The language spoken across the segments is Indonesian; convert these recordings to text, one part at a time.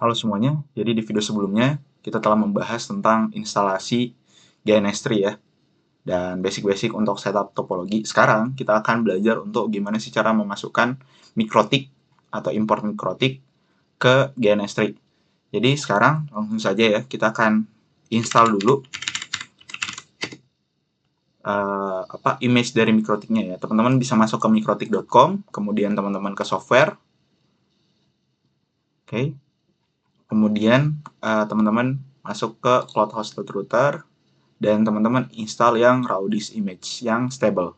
Halo semuanya, jadi di video sebelumnya kita telah membahas tentang instalasi GNS3 ya, dan basic-basic untuk setup topologi. Sekarang kita akan belajar untuk gimana sih cara memasukkan mikrotik atau import mikrotik ke GNS3. Jadi sekarang langsung saja ya, kita akan install dulu image dari mikrotiknya ya. Teman-teman bisa masuk ke mikrotik.com, kemudian teman-teman ke software, oke. Kemudian teman-teman masuk ke cloud hosted router, dan teman-teman install yang raw disk image yang stable,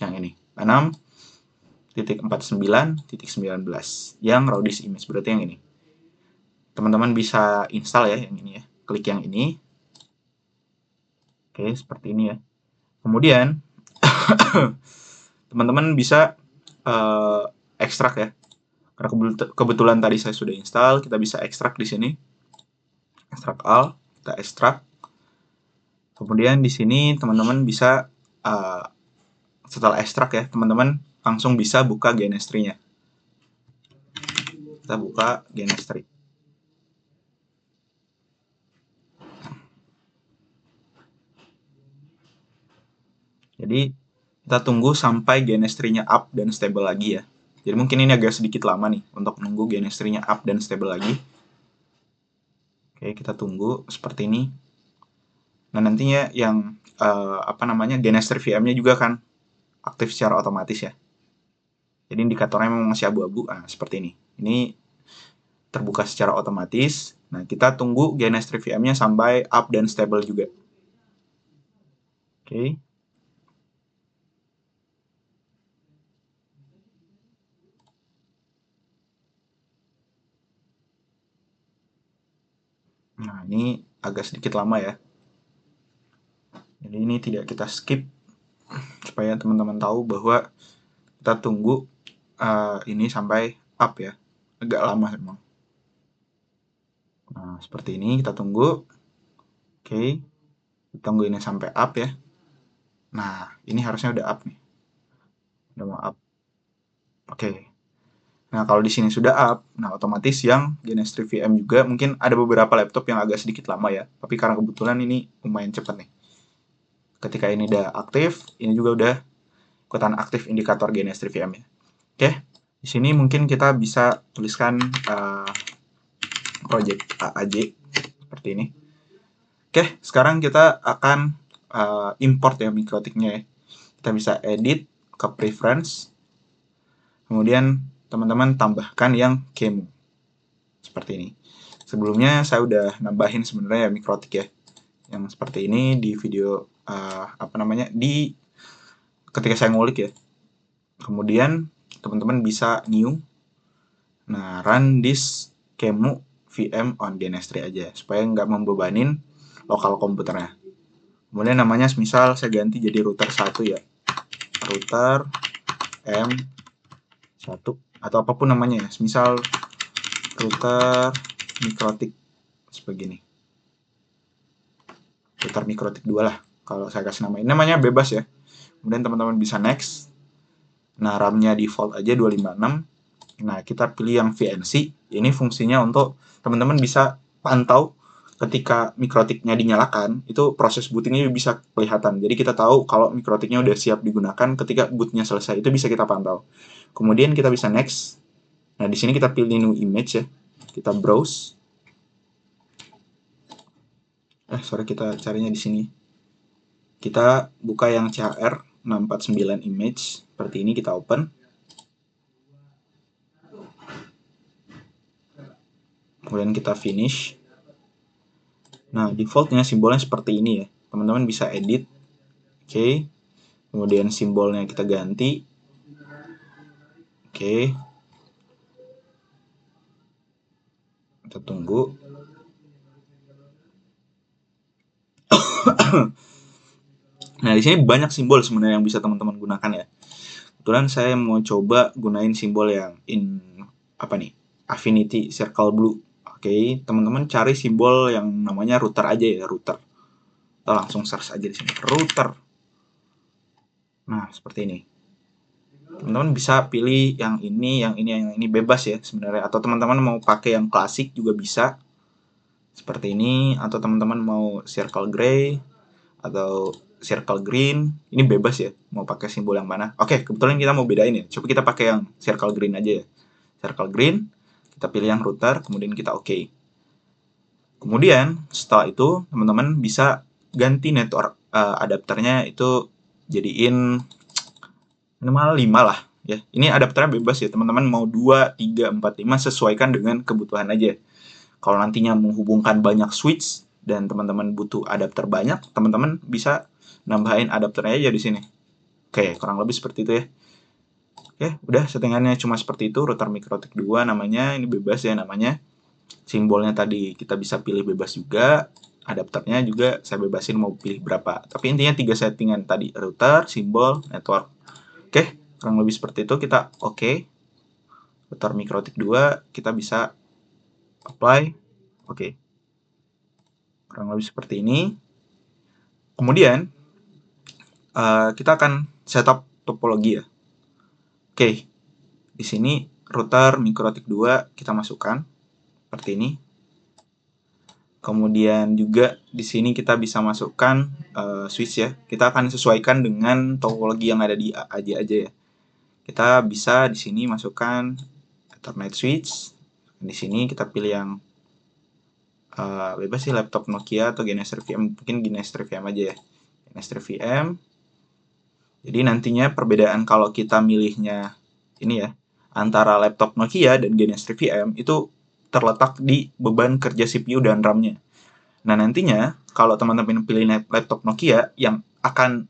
yang ini 6.49.19 yang raw disk image, berarti yang ini. Teman-teman bisa install ya yang ini ya, klik yang ini. Oke, seperti ini ya. Kemudian teman-teman bisa ekstrak ya, karena kebetulan tadi saya sudah install, kita bisa ekstrak di sini, ekstrak all, kita ekstrak. Kemudian di sini teman-teman bisa setelah ekstrak ya, teman-teman langsung bisa buka GNS3-nya. Kita buka GNS3. Jadi kita tunggu sampai GNS3-nya up dan stable lagi ya. Jadi mungkin ini agak sedikit lama nih untuk nunggu GNS3-nya up dan stable lagi. Oke, kita tunggu seperti ini. Nah, nantinya yang GNS3 VM-nya juga kan aktif secara otomatis ya. Jadi indikatornya memang masih abu-abu. Nah, seperti ini. Ini terbuka secara otomatis. Nah, kita tunggu GNS3 VM-nya sampai up dan stable juga. Oke. Nah, ini agak sedikit lama ya. Jadi ini tidak kita skip supaya teman-teman tahu bahwa kita tunggu ini sampai up ya. Agak lama memang. Nah, seperti ini kita tunggu. Oke. Kita tunggu ini sampai up ya. Nah, ini harusnya udah up nih. Udah mau up. Oke. Nah, kalau di sini sudah up, nah otomatis yang GNS3 VM juga mungkin ada beberapa laptop yang agak sedikit lama ya. Tapi karena kebetulan ini lumayan cepat nih. Ketika ini udah aktif, ini juga udah ikutan aktif indikator GNS3 VM ya. Oke. Di sini mungkin kita bisa tuliskan project AAJ seperti ini. Oke, sekarang kita akan import ya mikrotiknya ya. Kita bisa edit ke preference, kemudian teman-teman tambahkan yang QEMU seperti ini. Sebelumnya saya udah nambahin sebenarnya ya mikrotik ya, yang seperti ini di video di ketika saya ngulik ya. Kemudian teman-teman bisa new. Nah, run this QEMU VM on GNS3 aja supaya nggak membebanin lokal komputernya. Kemudian namanya misal saya ganti jadi router 1 ya. Router M1 atau apapun namanya ya. Misal router mikrotik sebegini. Router mikrotik 2 lah kalau saya kasih nama. Ini namanya bebas ya. Kemudian teman-teman bisa next. Nah, RAM-nya default aja 256. Nah, kita pilih yang VNC. Ini fungsinya untuk teman-teman bisa pantau ketika mikrotiknya dinyalakan, itu proses bootingnya bisa kelihatan. Jadi kita tahu kalau mikrotiknya udah siap digunakan ketika bootnya selesai. Itu bisa kita pantau. Kemudian kita bisa next. Nah, di sini kita pilih new image ya. Kita browse. Sorry, kita carinya di sini. Kita buka yang CHR 649 image. Seperti ini, kita open. Kemudian kita finish. Nah, defaultnya simbolnya seperti ini ya. Teman-teman bisa edit. Oke. Kemudian simbolnya kita ganti. Oke. Kita tunggu. Nah, di sini banyak simbol sebenarnya yang bisa teman-teman gunakan ya. Kebetulan saya mau coba gunain simbol yang Affinity Circle Blue. Oke, teman-teman cari simbol yang namanya router aja ya, router. Atau langsung search aja di sini, router. Nah, seperti ini. Teman-teman bisa pilih yang ini bebas ya sebenarnya. Atau teman-teman mau pakai yang klasik juga bisa. Seperti ini. Atau teman-teman mau circle gray atau circle green. Ini bebas ya. Mau pakai simbol yang mana. Oke, kebetulan kita mau bedain ya. Coba kita pakai yang circle green aja ya. Circle green. Kita pilih yang router. Kemudian kita oke. Kemudian setelah itu teman-teman bisa ganti network adapternya itu jadiin minimal 5 lah ya. Ini adapternya bebas ya, teman-teman mau 2, 3, 4, 5 sesuaikan dengan kebutuhan aja. Kalau nantinya menghubungkan banyak switch dan teman-teman butuh adapter banyak, teman-teman bisa nambahin adapternya aja di sini. Oke, kurang lebih seperti itu ya. Oke, udah settingannya cuma seperti itu, router MikroTik 2 namanya, ini bebas ya namanya. Simbolnya tadi kita bisa pilih bebas juga, adapternya juga saya bebasin mau pilih berapa. Tapi intinya 3 settingan tadi, router, simbol, network. Oke, kurang lebih seperti itu. Kita oke. Router MikroTik 2 kita bisa apply. Oke. Kurang lebih seperti ini. Kemudian kita akan setup topologi ya. Oke. Di sini router MikroTik 2 kita masukkan seperti ini. Kemudian juga di sini kita bisa masukkan switch ya. Kita akan sesuaikan dengan topologi yang ada di aja ya. Kita bisa di sini masukkan Ethernet switch. Di sini kita pilih yang bebas sih, laptop Nokia atau Genester VM, mungkin Genester VM aja ya. Genester VM. Jadi nantinya perbedaan kalau kita milihnya ini ya, antara laptop Nokia dan Genester VM itu terletak di beban kerja CPU dan RAM-nya. Nah, nantinya kalau teman-teman pilih laptop Nokia yang akan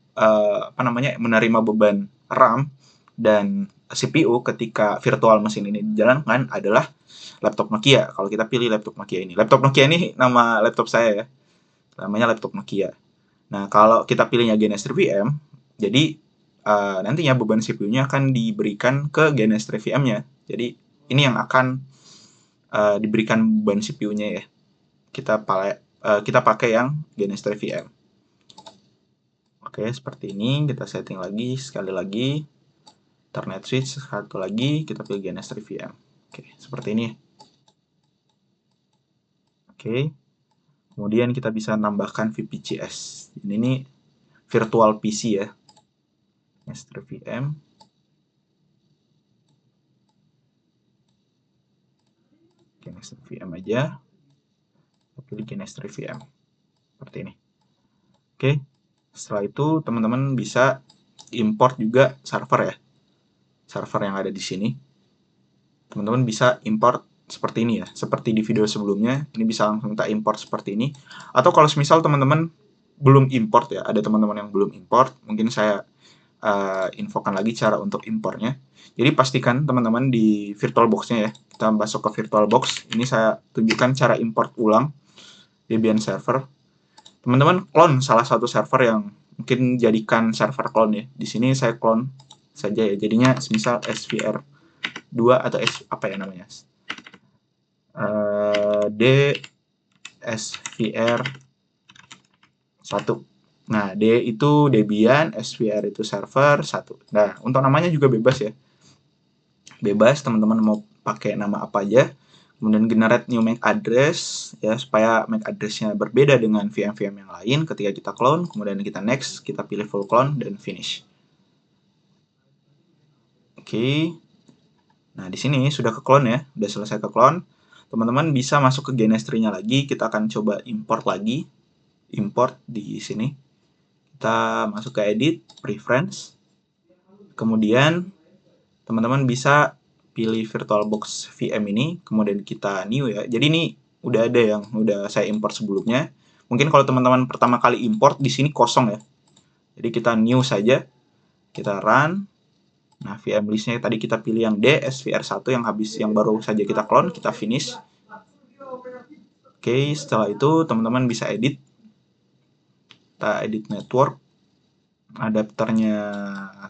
menerima beban RAM dan CPU ketika virtual mesin ini dijalankan adalah laptop Nokia. Kalau kita pilih laptop Nokia ini. Laptop Nokia ini nama laptop saya ya. Namanya laptop Nokia. Nah, kalau kita pilihnya Genester VM, jadi nantinya beban CPU-nya akan diberikan ke Genester VM-nya. Jadi ini yang akan diberikan beban CPU-nya ya. Kita pakai yang Genester VM. Oke, seperti ini. Kita setting lagi sekali lagi. Ethernet switch satu lagi, kita pilih Genester VM. Oke, seperti ini. Oke. Kemudian kita bisa nambahkan VPCS. Ini virtual PC ya. Genester VM. Genester VM aja. Kita pilih Genester VM. Seperti ini. Oke. Setelah itu teman-teman bisa import juga server ya. Server yang ada di sini. Teman-teman bisa import seperti ini ya. Seperti di video sebelumnya, ini bisa langsung kita import seperti ini. Atau kalau misal teman-teman belum import ya, ada teman-teman yang belum import, mungkin saya infokan lagi cara untuk impornya. Jadi pastikan teman-teman di VirtualBox-nya ya. Kita masuk ke VirtualBox. Ini saya tunjukkan cara import ulang Debian server. Teman-teman clone salah satu server yang mungkin jadikan server clone ya. Di sini saya clone saja ya. Jadinya misal SVR 2 atau apa ya namanya? DSVR 1. Nah, D itu Debian, SVR itu server 1. Nah, untuk namanya juga bebas ya. Bebas, teman-teman mau pakai nama apa aja. Kemudian generate new MAC address ya, supaya MAC address-nya berbeda dengan VM-VM yang lain ketika kita clone. Kemudian kita next, kita pilih full clone dan finish. Oke. Nah, di sini sudah ke clone ya, sudah selesai ke clone. Teman-teman bisa masuk ke Genestry-nya lagi, kita akan coba import lagi. Import di sini. Kita masuk ke edit, preference. Kemudian teman-teman bisa pilih VirtualBox VM ini, kemudian kita new ya. Jadi ini udah ada yang udah saya import sebelumnya. Mungkin kalau teman-teman pertama kali import di sini kosong ya. Jadi kita new saja. Kita run. Nah, VM listnya tadi kita pilih yang D, SVR1 yang baru saja kita clone, kita finish. Oke, setelah itu teman-teman bisa edit. Kita edit network. Adapternya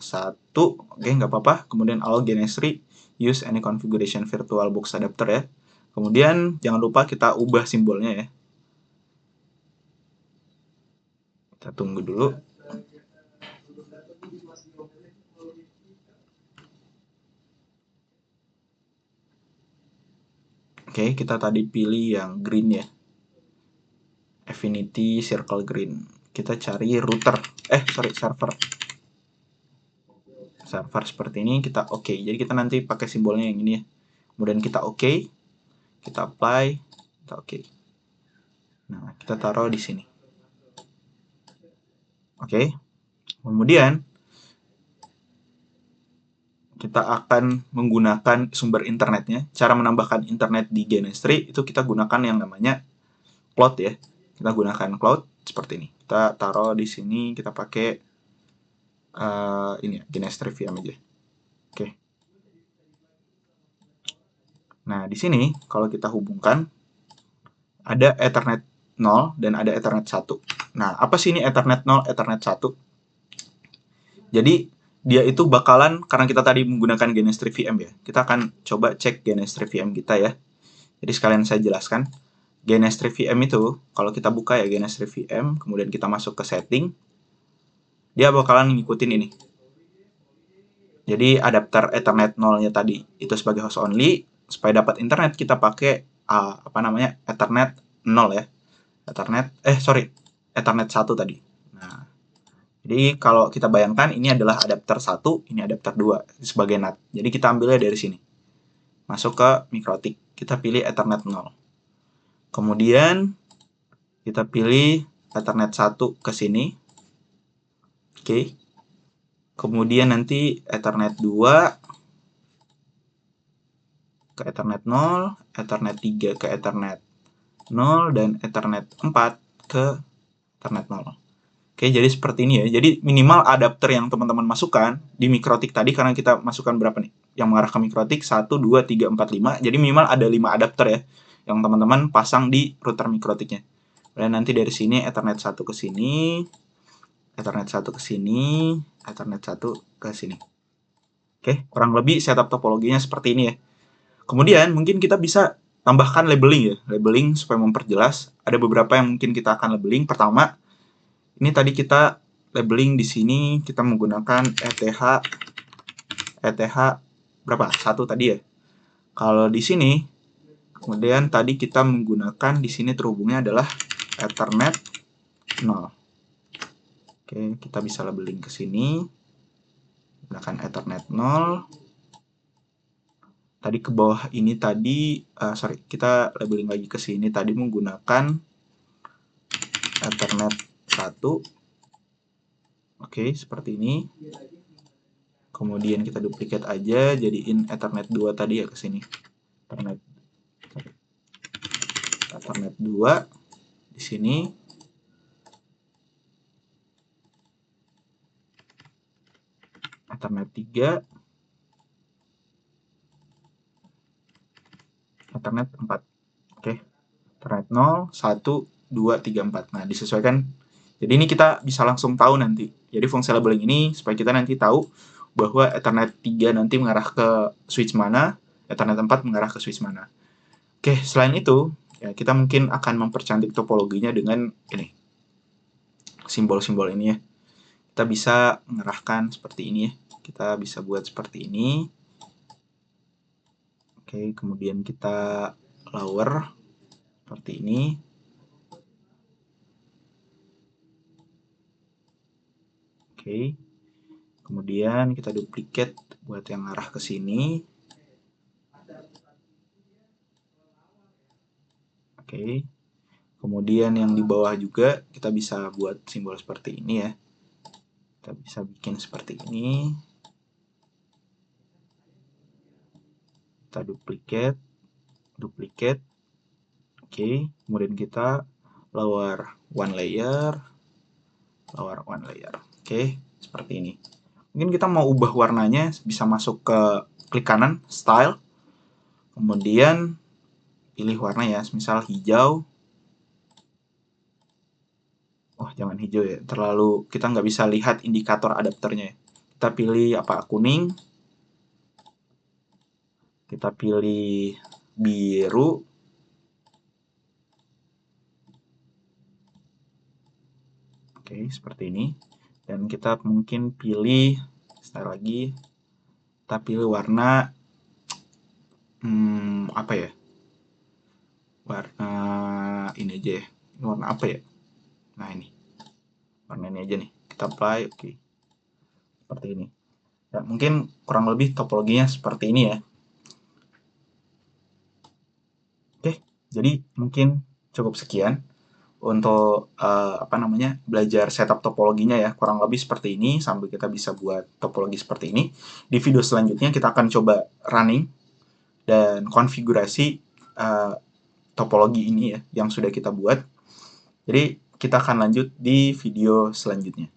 1, oke nggak apa-apa. Kemudian all Genestry, use any configuration VirtualBox adapter ya. Kemudian jangan lupa kita ubah simbolnya ya. Kita tunggu dulu. Oke, kita tadi pilih yang green ya. Affinity Circle Green. Kita cari router. Server. Server seperti ini, kita oke. Jadi kita nanti pakai simbolnya yang ini ya. Kemudian kita oke. Kita apply. Kita oke. Nah, kita taruh di sini. Oke. Kemudian kita akan menggunakan sumber internetnya. Cara menambahkan internet di Genestry itu kita gunakan yang namanya cloud ya. Kita gunakan cloud seperti ini. Kita taruh di sini, kita pakai ini ya, Genestry VM aja. Oke. Nah, di sini kalau kita hubungkan ada Ethernet 0 dan ada Ethernet 1. Nah, apa sih ini Ethernet 0, Ethernet 1? Jadi dia itu bakalan, karena kita tadi menggunakan Genestry VM ya, kita akan coba cek Genestry VM kita ya. Jadi sekalian saya jelaskan, Genestry VM itu, kalau kita buka ya Genestry VM, kemudian kita masuk ke setting, dia bakalan ngikutin ini. Jadi adapter Ethernet 0-nya tadi itu sebagai host only, supaya dapat internet kita pakai Ethernet 0 ya. Ethernet 1 tadi. Nah, jadi kalau kita bayangkan ini adalah adapter 1, ini adapter 2 sebagai NAT. Jadi kita ambilnya dari sini. Masuk ke Mikrotik, kita pilih Ethernet 0. Kemudian kita pilih Ethernet 1 ke sini. Oke. Kemudian nanti Ethernet 2 ke Ethernet 0, Ethernet 3 ke Ethernet 0, dan Ethernet 4 ke Ethernet 0. Oke, jadi seperti ini ya. Jadi minimal adapter yang teman-teman masukkan di Mikrotik tadi, karena kita masukkan berapa nih? Yang mengarah ke Mikrotik, 1, 2, 3, 4, 5. Jadi minimal ada 5 adapter ya, yang teman-teman pasang di router Mikrotiknya. Dan nanti dari sini Ethernet 1 ke sini, Ethernet 1 ke sini, Ethernet 1 ke sini. Oke, kurang lebih setup topologinya seperti ini ya. Kemudian mungkin kita bisa tambahkan labeling ya, labeling supaya memperjelas. Ada beberapa yang mungkin kita akan labeling. Pertama, ini tadi kita labeling di sini kita menggunakan ETH berapa? 1 tadi ya. Kalau di sini kemudian tadi kita menggunakan di sini terhubungnya adalah Ethernet 0. Oke, kita bisa labeling ke sini. Gunakan Ethernet 0. Tadi ke bawah ini tadi kita labeling lagi ke sini tadi menggunakan Ethernet 1. Oke, seperti ini. Kemudian kita duplikat aja, jadiin Ethernet 2 tadi ya ke sini. Ethernet 2 di sini. Ethernet 3. Ethernet 4. Oke. Ethernet 0, 1, 2, 3, 4. Nah, disesuaikan. Jadi ini kita bisa langsung tahu nanti. Jadi fungsi labeling ini supaya kita nanti tahu bahwa Ethernet 3 nanti mengarah ke switch mana, Ethernet 4 mengarah ke switch mana. Oke, selain itu, ya kita mungkin akan mempercantik topologinya dengan ini. Simbol-simbol ini ya. Kita bisa mengarahkan seperti ini ya. Kita bisa buat seperti ini. Oke, kemudian kita lower seperti ini. Oke. Kemudian kita duplicate buat yang arah ke sini. Oke. Kemudian yang di bawah juga kita bisa buat simbol seperti ini ya. Kita bisa bikin seperti ini. Kita duplicate. Oke. Kemudian kita lower one layer. Oke, seperti ini. Mungkin kita mau ubah warnanya, bisa masuk ke klik kanan, style, kemudian pilih warna ya, misal hijau. Oh, jangan hijau ya, terlalu kita nggak bisa lihat indikator adapternya. Kita pilih apa, kuning. Kita pilih biru. Oke, seperti ini. Dan kita mungkin pilih style lagi. Kita pilih warna apa ya? warna ini aja ya. Ini warna apa ya? Nah, ini. Warna ini aja nih. Kita apply, oke. Seperti ini. Ya, mungkin kurang lebih topologinya seperti ini ya. Oke, jadi mungkin cukup sekian untuk belajar setup topologinya ya, kurang lebih seperti ini sampai kita bisa buat topologi seperti ini. Di video selanjutnya kita akan coba running dan konfigurasi uh, topologi ini ya yang sudah kita buat. Jadi kita akan lanjut di video selanjutnya.